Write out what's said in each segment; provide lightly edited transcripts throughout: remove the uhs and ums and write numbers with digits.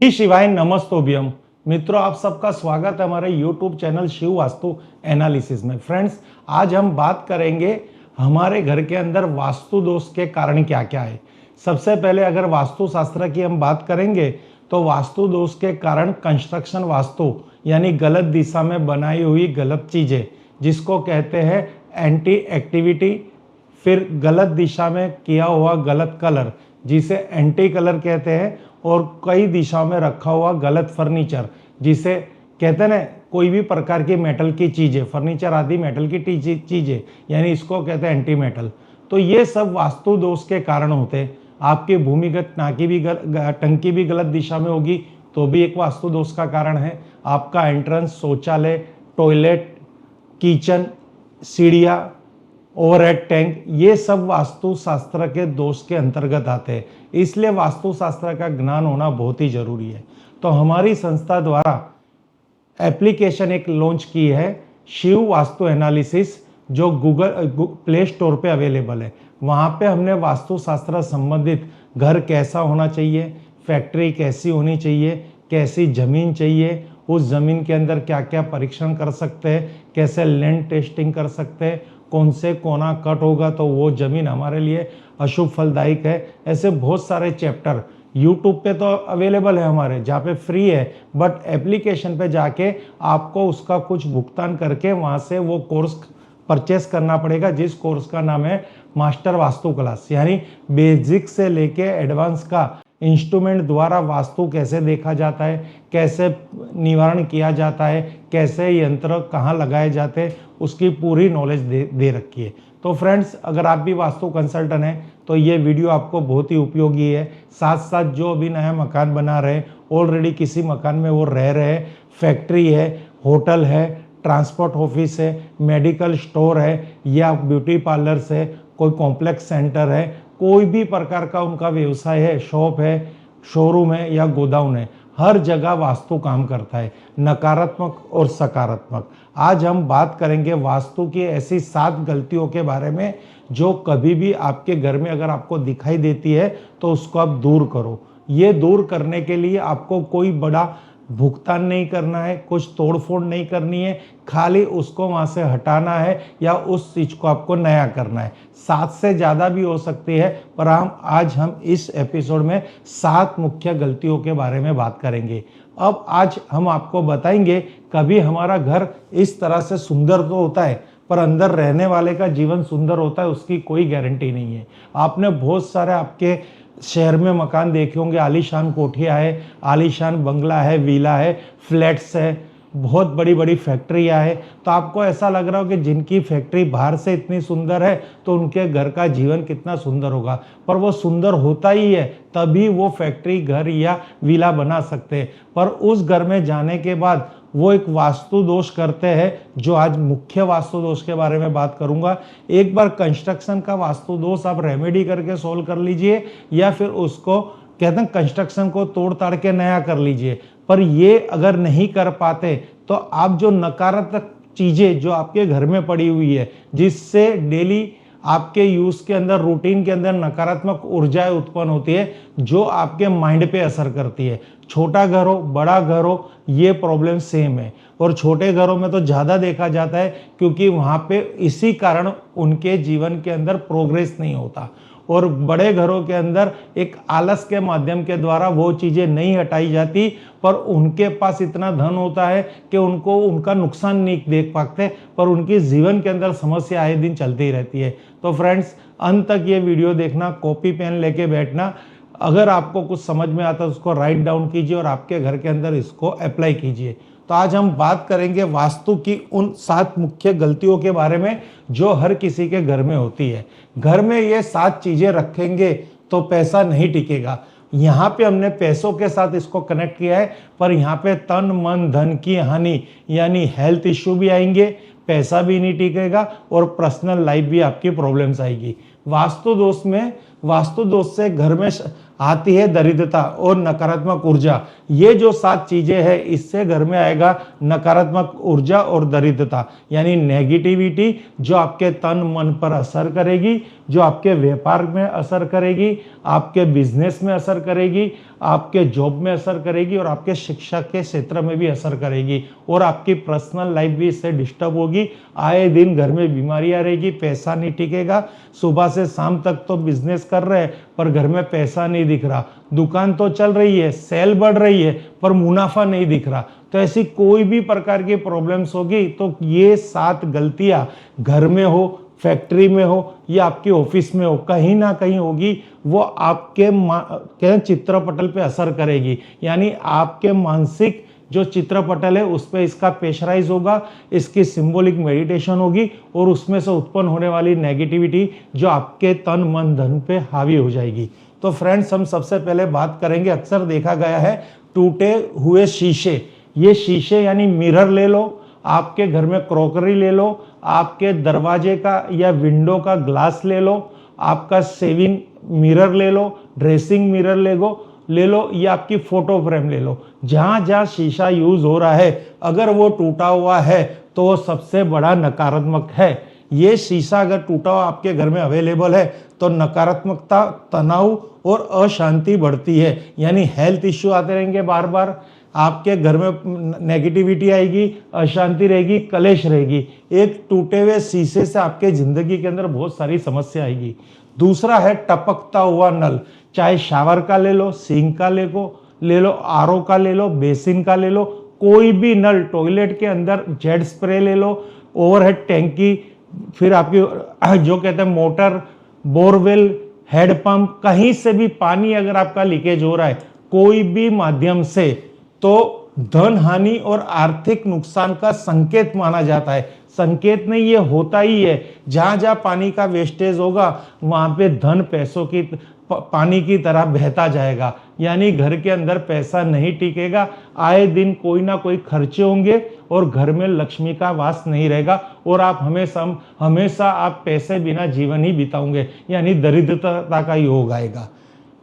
जी शिवाय नमस्तोभ्यम। मित्रों, आप सबका स्वागत है हमारे YouTube channel Shiv Vastu analysis में। फ्रेंड्स, आज हम बात करेंगे हमारे घर के अंदर वास्तु दोष के कारण क्या क्या है। सबसे पहले अगर वास्तु शास्त्र की हम बात करेंगे तो वास्तु दोष के कारण कंस्ट्रक्शन वास्तु यानी गलत दिशा में बनाई हुई गलत चीजें, जिसको कहते हैं एंटी एक्टिविटी, फिर गलत दिशा में किया हुआ गलत कलर जिसे एंटी कलर कहते हैं, और कई दिशाओं में रखा हुआ गलत फर्नीचर जिसे कहते हैं ना, कोई भी प्रकार की मेटल की चीजें, फर्नीचर आदि मेटल की चीजें, यानी इसको कहते हैं एंटी मेटल। तो ये सब वास्तु दोष के कारण होते हैं। आपकी भूमिगत टंकी भी गलत दिशा में होगी तो भी एक वास्तु दोष का कारण है। आपका एंट्रेंस, शौचालय, टॉयलेट, किचन, सीढ़ियाँ, ओवरहेड टैंक, ये सब वास्तु शास्त्र के दोष के अंतर्गत आते हैं। इसलिए वास्तु शास्त्र का ज्ञान होना बहुत ही जरूरी है। तो हमारी संस्था द्वारा एप्लीकेशन एक लॉन्च की है, शिव वास्तु एनालिसिस, जो गूगल प्ले स्टोर पे अवेलेबल है। वहाँ पे हमने वास्तु शास्त्र संबंधित घर कैसा होना चाहिए, फैक्ट्री कैसी होनी चाहिए, कैसी जमीन चाहिए, उस जमीन के अंदर क्या क्या परीक्षण कर सकते हैं, कैसे लैंड टेस्टिंग कर सकते हैं, कौन से कोना कट होगा तो वो जमीन हमारे लिए अशुभ फलदायक है। ऐसे बहुत सारे चैप्टर यूट्यूब पे तो अवेलेबल है हमारे, जहाँ पे फ्री है, बट एप्लीकेशन पे जाके आपको उसका कुछ भुगतान करके वहाँ से वो कोर्स परचेस करना पड़ेगा, जिस कोर्स का नाम है मास्टर वास्तु क्लास, यानी बेसिक से लेके एडवांस का इंस्ट्रूमेंट द्वारा वास्तु कैसे देखा जाता है, कैसे निवारण किया जाता है, कैसे यंत्र कहाँ लगाए जाते हैं, उसकी पूरी नॉलेज दे रखी है। तो फ्रेंड्स, अगर आप भी वास्तु कंसल्टेंट हैं तो ये वीडियो आपको बहुत ही उपयोगी है। साथ साथ जो अभी नया मकान बना रहे हैं, ऑलरेडी किसी मकान में वो रह रहे हैं, फैक्ट्री है, होटल है, ट्रांसपोर्ट ऑफिस है, मेडिकल स्टोर है, या ब्यूटी पार्लर्स है, कोई कॉम्प्लेक्स सेंटर है, कोई भी प्रकार का उनका व्यवसाय है, शॉप है, शोरूम है या गोदाउन है, हर जगह वास्तु काम करता है, नकारात्मक और सकारात्मक। आज हम बात करेंगे वास्तु की ऐसी 7 गलतियों के बारे में जो कभी भी आपके घर में अगर आपको दिखाई देती है तो उसको आप दूर करो। ये दूर करने के लिए आपको कोई बड़ा भुगतान नहीं करना है, कुछ तोड़फोड़ नहीं करनी है, खाली उसको वहां से हटाना है या उस चीज को आपको नया करना है। 7 से ज्यादा भी हो सकती है, पर आज हम इस एपिसोड में 7 मुख्य गलतियों के बारे में बात करेंगे। अब आज हम आपको बताएंगे, कभी हमारा घर इस तरह से सुंदर तो होता है पर अंदर रहने वाले का जीवन सुंदर होता है, उसकी कोई गारंटी नहीं है। आपने बहुत सारे आपके शहर में मकान देखे होंगे, आलीशान कोठियाँ है, आलीशान बंगला है, विला है, फ्लैट्स है, बहुत बड़ी बड़ी फैक्ट्रियाँ है। तो आपको ऐसा लग रहा हो कि जिनकी फैक्ट्री बाहर से इतनी सुंदर है तो उनके घर का जीवन कितना सुंदर होगा, पर वो सुंदर होता ही है तभी वो फैक्ट्री, घर या विला बना सकते हैं। पर उस घर में जाने के बाद वो एक वास्तु दोष करते हैं, जो आज मुख्य वास्तु दोष के बारे में बात करूंगा। एक बार कंस्ट्रक्शन का वास्तु दोष आप रेमेडी करके सोल्व कर लीजिए, या फिर उसको कहते हैं कंस्ट्रक्शन को तोड़ ताड़ के नया कर लीजिए। पर ये अगर नहीं कर पाते तो आप जो नकारात्मक चीजें जो आपके घर में पड़ी हुई है, जिससे डेली आपके यूज के अंदर, रूटीन के अंदर नकारात्मक ऊर्जाएं उत्पन्न होती है, जो आपके माइंड पे असर करती है। छोटा घर हो, बड़ा घर हो, ये प्रॉब्लम सेम है। और छोटे घरों में तो ज़्यादा देखा जाता है, क्योंकि वहाँ पे इसी कारण उनके जीवन के अंदर प्रोग्रेस नहीं होता। और बड़े घरों के अंदर एक आलस के माध्यम के द्वारा वो चीज़ें नहीं हटाई जाती, पर उनके पास इतना धन होता है कि उनको उनका नुकसान नहीं देख पाते, पर उनकी जीवन के अंदर समस्या आए दिन चलती रहती है। तो फ्रेंड्स, अंत तक ये वीडियो देखना, कॉपी पेन लेके बैठना। अगर आपको कुछ समझ में आता है उसको राइट डाउन कीजिए और आपके घर के अंदर इसको अप्लाई कीजिए। तो आज हम बात करेंगे वास्तु की उन 7 मुख्य गलतियों के बारे में जो हर किसी के घर में होती है। घर में ये 7 चीजें रखेंगे तो पैसा नहीं टिकेगा। यहाँ पे हमने पैसों के साथ इसको कनेक्ट किया है, पर यहाँ पे तन मन धन की हानि यानी हेल्थ इश्यू भी आएंगे, पैसा भी नहीं टिकेगा और पर्सनल लाइफ भी आपकी प्रॉब्लम्स आएगी। वास्तु दोष से घर में आती है दरिद्रता और नकारात्मक ऊर्जा। ये जो 7 चीजें हैं, इससे घर में आएगा नकारात्मक ऊर्जा और दरिद्रता, यानी नेगेटिविटी, जो आपके तन मन पर असर करेगी, जो आपके व्यापार में असर करेगी, आपके बिजनेस में असर करेगी, आपके जॉब में असर करेगी और आपके शिक्षा के क्षेत्र में भी असर करेगी और आपकी पर्सनल लाइफ भी इससे डिस्टर्ब होगी। आए दिन घर में बीमारियां रहेगी, पैसा नहीं टिकेगा। सुबह से शाम तक तो बिजनेस कर रहे हैं पर घर में पैसा नहीं दिख रहा, दुकान तो चल रही है, सेल बढ़ रही है पर मुनाफा नहीं दिख रहा। तो ऐसी कोई भी प्रकार की प्रॉब्लम्स होगी तो ये 7 गलतियां घर में हो, फैक्ट्री में हो या आपके ऑफिस में हो, कहीं ना कहीं होगी, वो आपके चित्रपटल पे असर करेगी। यानी आपके मानसिक जो चित्रपटल है उस पर इसका प्रेशराइज होगा, इसकी सिंबॉलिक मेडिटेशन होगी और उसमें से उत्पन्न होने वाली नेगेटिविटी जो आपके तन मन धन पे हावी हो जाएगी। तो फ्रेंड्स, हम सबसे पहले बात करेंगे, अक्सर देखा गया है टूटे हुए शीशे। ये शीशे यानी मिरर ले लो, आपके घर में क्रॉकरी ले लो, आपके दरवाजे का या विंडो का ग्लास ले लो, आपका सेविंग मिरर ले लो, ड्रेसिंग मिरर ले लो या आपकी फोटो फ्रेम ले लो। जहां जहां शीशा यूज हो रहा है अगर वो टूटा हुआ है तो वो सबसे बड़ा नकारात्मक है। ये शीशा अगर टूटा हुआ आपके घर में अवेलेबल है तो नकारात्मकता, तनाव और अशांति बढ़ती है। यानी हेल्थ इश्यू आते रहेंगे, बार बार आपके घर में नेगेटिविटी आएगी, अशांति रहेगी, कलेश रहेगी। एक टूटे हुए शीशे से आपके जिंदगी के अंदर बहुत सारी समस्या आएगी। दूसरा है टपकता हुआ नल, चाहे शावर का ले लो, सिंक का ले लो, आरओ का ले लो, बेसिन का ले लो, कोई भी नल, टॉयलेट के अंदर जेट स्प्रे ले लो, ओवरहेड टैंकी, फिर आपकी जो कहते हैं मोटर, बोरवेल, हेडपंप, कहीं से भी पानी अगर आपका लीकेज हो रहा है कोई भी माध्यम से, तो धन हानि और आर्थिक नुकसान का संकेत माना जाता है। संकेत नहीं, ये होता ही है। जहां जहां पानी का वेस्टेज होगा वहां पे धन पैसों की पानी की तरह बहता जाएगा। यानी घर के अंदर पैसा नहीं टिकेगा, आए दिन कोई ना कोई खर्चे होंगे और घर में लक्ष्मी का वास नहीं रहेगा और आप हमेशा आप पैसे बिना जीवन ही बिताओगे, यानी दरिद्रता का योग आएगा।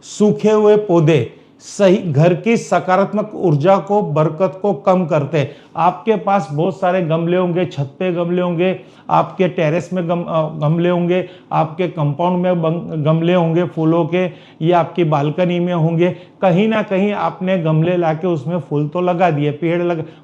सूखे हुए पौधे सही घर की सकारात्मक ऊर्जा को, बरकत को कम करते। आपके पास बहुत सारे गमले होंगे, छत पे गमले होंगे, आपके टेरेस में गमले होंगे, आपके कंपाउंड में गमले होंगे फूलों के, या आपकी बालकनी में होंगे। कहीं ना कहीं आपने गमले लाके उसमें फूल तो लगा दिए,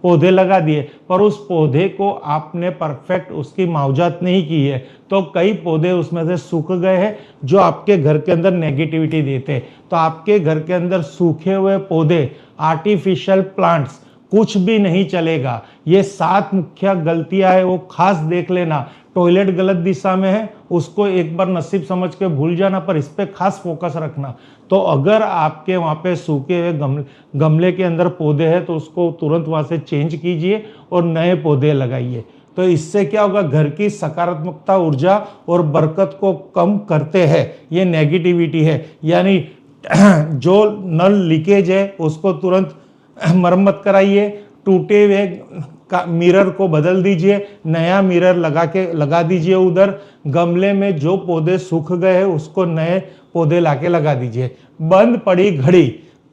पौधे लगा दिए, पर उस पौधे को आपने परफेक्ट उसकी मावजत नहीं की है, तो कई पौधे उसमें से सूख गए हैं जो आपके घर के अंदर नेगेटिविटी देते। तो आपके घर के अंदर सूखे हुए पौधे, आर्टिफिशियल प्लांट्स, कुछ भी नहीं चलेगा। ये 7 मुख्य गलतियां है, वो खास देख लेना। टॉयलेट गलत दिशा में है, उसको एक बार नसीब समझ के भूल जाना, पर इस पे खास फोकस रखना। तो अगर आपके वहां पे सूखे हुए गमले के अंदर पौधे हैं तो उसको तुरंत वहां से चेंज कीजिए और नए पौधे लगाइए। तो इससे क्या होगा, घर की सकारात्मकता, ऊर्जा और बरकत को कम करते हैं। ये नेगेटिविटी है। यानी जो नल लीकेज है उसको तुरंत मरम्मत कराइए, टूटे हुए का मिरर को बदल दीजिए, नया मिरर लगा दीजिए। उधर गमले में जो पौधे सूख गए हैं उसको नए पौधे लाके लगा दीजिए। बंद पड़ी घड़ी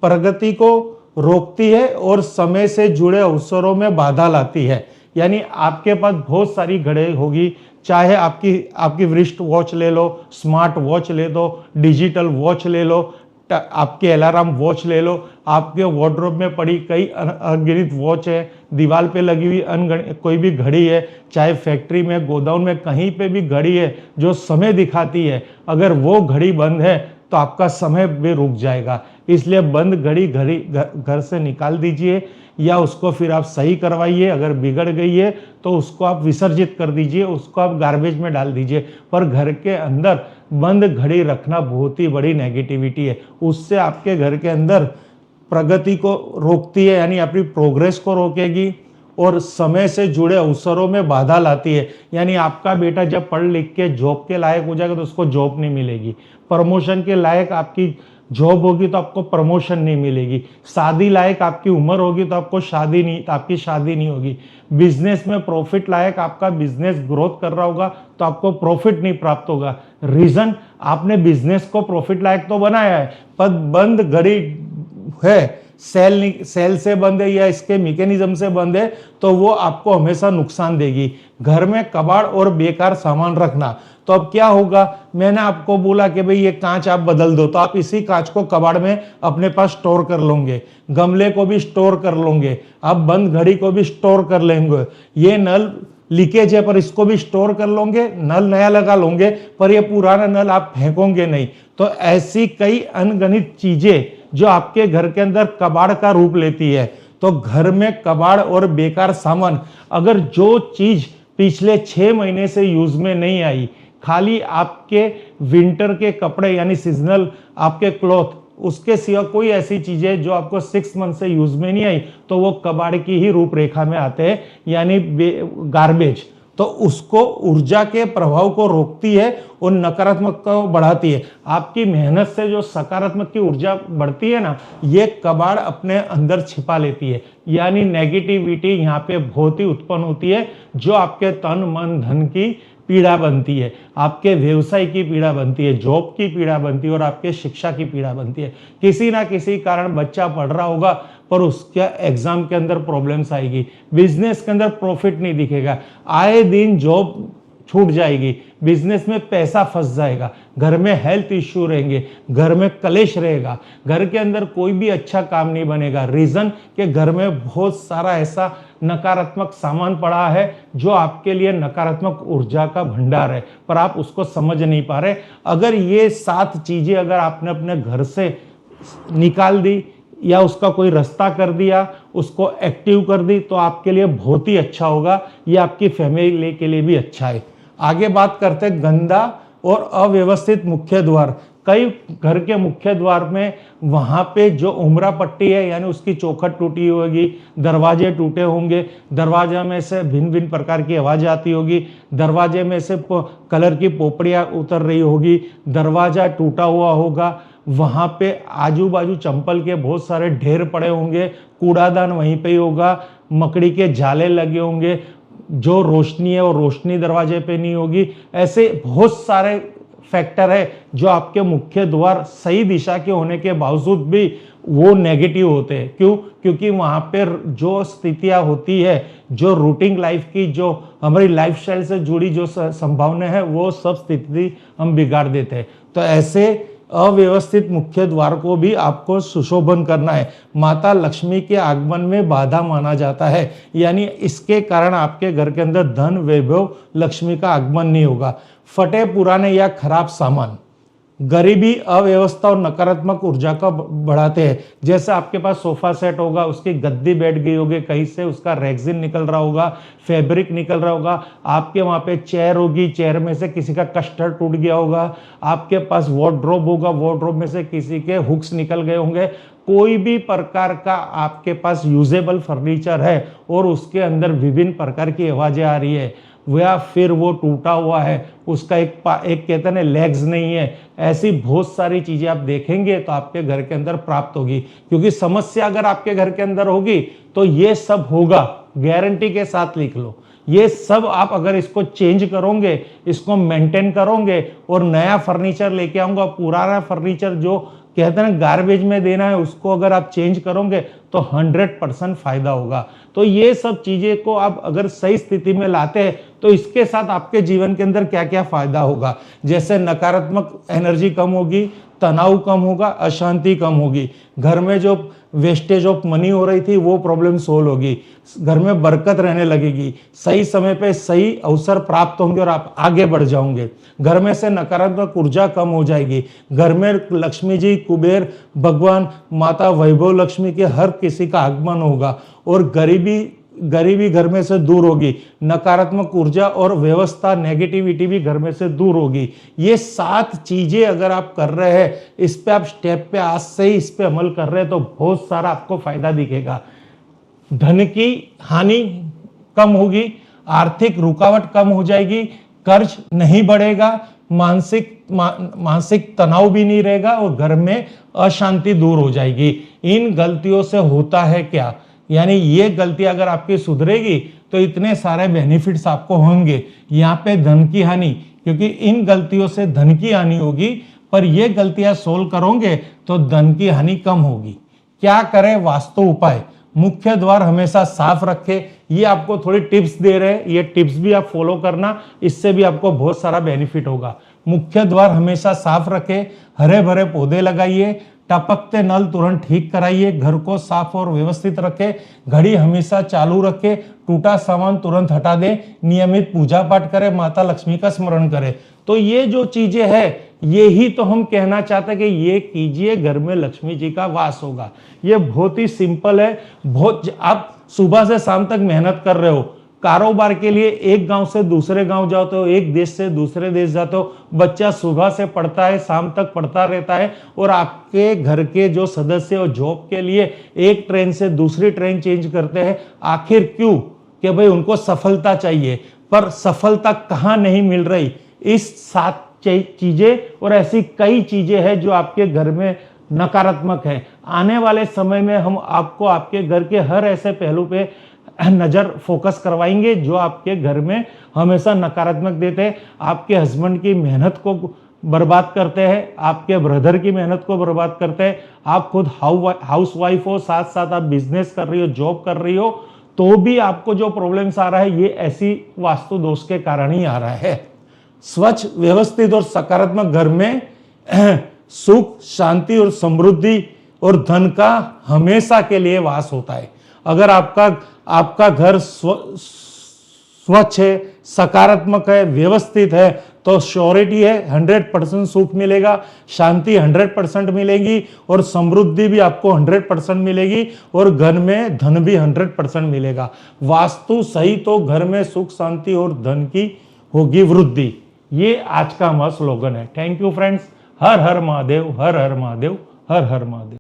प्रगति को रोकती है और समय से जुड़े अवसरों में बाधा लाती है। यानी आपके पास बहुत सारी घड़ी होगी, चाहे आपकी वृष्ट वॉच ले लो, स्मार्ट वॉच ले दो, डिजिटल वॉच ले लो, आपके अलार्म वॉच ले लो, आपके वार्डरोब में पड़ी कई अनगिनत वॉच है, दीवार पे लगी हुई कोई भी घड़ी है, चाहे फैक्ट्री में, गोदाम में, कहीं पे भी घड़ी है जो समय दिखाती है, अगर वो घड़ी बंद है तो आपका समय भी रुक जाएगा। इसलिए बंद घड़ी घर से निकाल दीजिए या उसको फिर आप सही करवाइए। अगर बिगड़ गई है तो उसको आप विसर्जित कर दीजिए, उसको आप गार्बेज में डाल दीजिए। पर घर के अंदर बंद घड़ी रखना बहुत ही बड़ी नेगेटिविटी है। उससे आपके घर के अंदर प्रगति को रोकती है, यानी अपनी प्रोग्रेस को रोकेगी और समय से जुड़े अवसरों में बाधा लाती है। यानी आपका बेटा जब पढ़ लिख के जॉब के लायक हो जाएगा तो उसको जॉब नहीं मिलेगी, प्रमोशन के लायक आपकी जॉब होगी तो आपको प्रमोशन नहीं मिलेगी, शादी लायक आपकी उम्र होगी तो आपकी शादी नहीं होगी, बिजनेस में प्रॉफिट लायक आपका बिजनेस ग्रोथ कर रहा होगा तो आपको प्रॉफिट नहीं प्राप्त होगा। रीजन, आपने बिजनेस को प्रॉफिट लायक तो बनाया है पर बंद घड़ी है सेल से बंद है या इसके मैकेनिज्म से बंद है, तो वो आपको हमेशा नुकसान देगी। घर में कबाड़ और बेकार सामान रखना, तो अब क्या होगा, मैंने आपको बोला कि भाई ये कांच आप बदल दो, तो आप इसी कांच को कबाड़ में अपने पास स्टोर कर लोगे, गमले को भी स्टोर कर लोगे, आप बंद घड़ी को भी स्टोर कर लेंगे, ये नल लीकेज है पर इसको भी स्टोर कर लोगे, नल नया लगा लोगे पर ये पुराना नल आप फेंकोगे नहीं। तो ऐसी कई अनगणित चीजें जो आपके घर के अंदर कबाड़ का रूप लेती है। तो घर में कबाड़ और बेकार सामान, अगर जो चीज पिछले 6 महीने से यूज में नहीं आई, खाली आपके विंटर के कपड़े यानी सीजनल आपके क्लॉथ, उसके सिवा कोई ऐसी चीजें जो आपको 6 मंथ से यूज में नहीं आई, तो वो कबाड़ की ही रूपरेखा में आते हैं, यानी गार्बेज। तो उसको ऊर्जा के प्रभाव को रोकती है और नकारात्मक को बढ़ाती है। आपकी मेहनत से जो सकारात्मक की ऊर्जा बढ़ती है ना, ये कबाड़ अपने अंदर छिपा लेती है, यानी नेगेटिविटी यहाँ पे बहुत ही उत्पन्न होती है, जो आपके तन मन धन की पीड़ा बनती है, आपके व्यवसाय की पीड़ा बनती है, जॉब की पीड़ा बनती है और आपके शिक्षा की पीड़ा बनती है। किसी ना किसी कारण बच्चा पढ़ रहा होगा पर उसके एग्जाम के अंदर प्रॉब्लम्स आएगी, बिजनेस के अंदर प्रॉफिट नहीं दिखेगा, आए दिन जॉब छूट जाएगी, बिजनेस में पैसा फंस जाएगा, घर में हेल्थ इश्यू रहेंगे, घर में कलेश रहेगा, घर के अंदर कोई भी अच्छा काम नहीं बनेगा। रीजन कि घर में बहुत सारा ऐसा नकारात्मक सामान पड़ा है जो आपके लिए नकारात्मक ऊर्जा का भंडार है, पर आप उसको समझ नहीं पा रहे। अगर ये 7 चीजें अगर आपने अपने घर से निकाल दी या उसका कोई रास्ता कर दिया, उसको एक्टिव कर दी, तो आपके लिए बहुत ही अच्छा होगा, ये आपकी फैमिली के लिए भी अच्छा है। आगे बात करते हैं गंदा और अव्यवस्थित मुख्य द्वार। कई घर के मुख्य द्वार में वहां पे जो उम्रा पट्टी है यानी उसकी चौखट टूटी होगी, दरवाजे टूटे होंगे, दरवाजा में से भिन्न भिन्न प्रकार की आवाज आती होगी, दरवाजे में से कलर की पोपड़ियां उतर रही होगी, दरवाजा टूटा हुआ होगा, वहां पे आजू बाजू चंपल के बहुत सारे ढेर पड़े होंगे, कूड़ादान वहीं पे ही होगा, मकड़ी के जाले लगे होंगे, जो रोशनी है वो रोशनी दरवाजे पे नहीं होगी। ऐसे बहुत सारे फैक्टर है जो आपके मुख्य द्वार सही दिशा के होने के बावजूद भी वो नेगेटिव होते हैं। क्यों? क्योंकि वहां पर जो स्थितियां होती है, जो रूटीन लाइफ की, जो हमारी लाइफस्टाइल से जुड़ी जो संभावना है, वो सब स्थिति हम बिगाड़ देते हैं। तो ऐसे अव्यवस्थित मुख्य द्वार को भी आपको सुशोभन करना है। माता लक्ष्मी के आगमन में बाधा माना जाता है, यानी इसके कारण आपके घर के अंदर धन वैभव लक्ष्मी का आगमन नहीं होगा। फटे पुराने या खराब सामान, गरीबी, अव्यवस्था और नकारात्मक ऊर्जा का बढ़ाते हैं। जैसे आपके पास सोफा सेट होगा, उसकी गद्दी बैठ गई होगी, कहीं से उसका रेक्सिन निकल रहा होगा, फैब्रिक निकल रहा होगा, आपके वहां पे चेयर होगी, चेयर में से किसी का कस्टर टूट गया होगा, आपके पास वार्डरोब होगा, वार्डरोब में से किसी के हुक्स निकल गए होंगे। कोई भी प्रकार का आपके पास यूजेबल फर्नीचर है और उसके अंदर विभिन्न प्रकार की आवाजें आ रही है, या फिर वो टूटा हुआ है, उसका एक कहते हैं लेग्स नहीं है, ऐसी बहुत सारी चीजें आप देखेंगे तो आपके घर के अंदर प्राप्त होगी। क्योंकि समस्या अगर आपके घर के अंदर होगी तो ये सब होगा, गारंटी के साथ लिख लो। ये सब आप अगर इसको चेंज करोगे, इसको मेंटेन करोगे और नया फर्नीचर लेके आऊंगा, पुराना फर्नीचर जो कहते हैं गार्बेज में देना है उसको अगर आप चेंज करोगे तो 100% फायदा होगा। तो ये सब चीजें को आप अगर सही स्थिति में लाते हैं तो इसके साथ आपके जीवन के अंदर क्या क्या फायदा होगा। जैसे नकारात्मक एनर्जी कम होगी, तनाव कम होगा, अशांति कम होगी, घर में जो वेस्टेज ऑफ मनी हो रही थी वो प्रॉब्लम सोल्व होगी, घर में बरकत रहने लगेगी, सही समय पे सही अवसर प्राप्त होंगे और आप आगे बढ़ जाओगे, घर में से नकारात्मक ऊर्जा कम हो जाएगी, घर में लक्ष्मी जी, कुबेर भगवान, माता वैभव लक्ष्मी के हर किसी का आगमन होगा और गरीबी घर में से दूर होगी, नकारात्मक ऊर्जा और व्यवस्था नेगेटिविटी भी घर में से दूर होगी। ये 7 चीजें अगर आप कर रहे हैं, इस पे आप स्टेप पे आज से ही इस पे अमल कर रहे हैं तो बहुत सारा आपको फायदा दिखेगा। धन की हानि कम होगी, आर्थिक रुकावट कम हो जाएगी, कर्ज नहीं बढ़ेगा, मानसिक तनाव भी नहीं रहेगा और घर में अशांति दूर हो जाएगी। इन गलतियों से होता है क्या, यानी ये गलती अगर आपकी सुधरेगी तो इतने सारे बेनिफिट्स आपको होंगे। यहाँ पे धन की हानि, क्योंकि इन गलतियों से धन की हानि होगी, पर ये गलतियां सोल्व करोगे तो धन की हानि कम होगी। क्या करें वास्तु उपाय? मुख्य द्वार हमेशा साफ रखें। ये आपको थोड़ी टिप्स दे रहे हैं, ये टिप्स भी आप फॉलो करना, इससे भी आपको बहुत सारा बेनिफिट होगा। मुख्य द्वार हमेशा साफ रखें, हरे भरे पौधे लगाइए, टपकते नल तुरंत ठीक कराइए, घर को साफ और व्यवस्थित रखें, घड़ी हमेशा चालू रखें, टूटा सामान तुरंत हटा दें, नियमित पूजा पाठ करें, माता लक्ष्मी का स्मरण करें। तो ये जो चीजें हैं, ये ही तो हम कहना चाहते हैं कि ये कीजिए, घर में लक्ष्मी जी का वास होगा। ये बहुत ही सिंपल है। बहुत आप सुबह से शाम तक मेहनत कर रहे हो, कारोबार के लिए एक गांव से दूसरे गांव जाते हो, एक देश से दूसरे देश जाते हो, बच्चा सुबह से पढ़ता है, शाम तक पढ़ता रहता है, और आपके घर के जो सदस्य हो जॉब के लिए एक ट्रेन से दूसरी ट्रेन चेंज करते हैं। आखिर क्यों? कि भाई उनको सफलता चाहिए, पर सफलता कहाँ नहीं मिल रही। इस 7 चीजें और ऐसी कई चीजें हैं जो आपके घर में नकारात्मक है। आने वाले समय में हम आपको आपके घर के हर ऐसे पहलू पे नजर फोकस करवाएंगे जो आपके घर में हमेशा नकारात्मक देते हैं, आपके हस्बैंड की मेहनत को बर्बाद करते हैं, आपके ब्रदर की मेहनत को बर्बाद करते हैं। आप खुद हाउस वाइफ हो, साथ साथ आप बिजनेस कर रही हो, जॉब कर रही हो, तो भी आपको जो प्रॉब्लम्स आ रहा है ये ऐसी वास्तु दोष के कारण ही आ रहा है। स्वच्छ, व्यवस्थित और सकारात्मक घर में सुख, शांति और समृद्धि और धन का हमेशा के लिए वास होता है। अगर आपका घर स्वच्छ है, सकारात्मक है, व्यवस्थित है, तो श्योरिटी है 100% सुख मिलेगा, शांति 100% मिलेगी, और समृद्धि भी आपको 100% मिलेगी, और घर में धन भी 100% मिलेगा। वास्तु सही तो घर में सुख, शांति और धन की होगी वृद्धि। ये आज का हमारा स्लोगन है। Thank you friends. Her her Mahadev, her her Mahadev, her her Mahadev.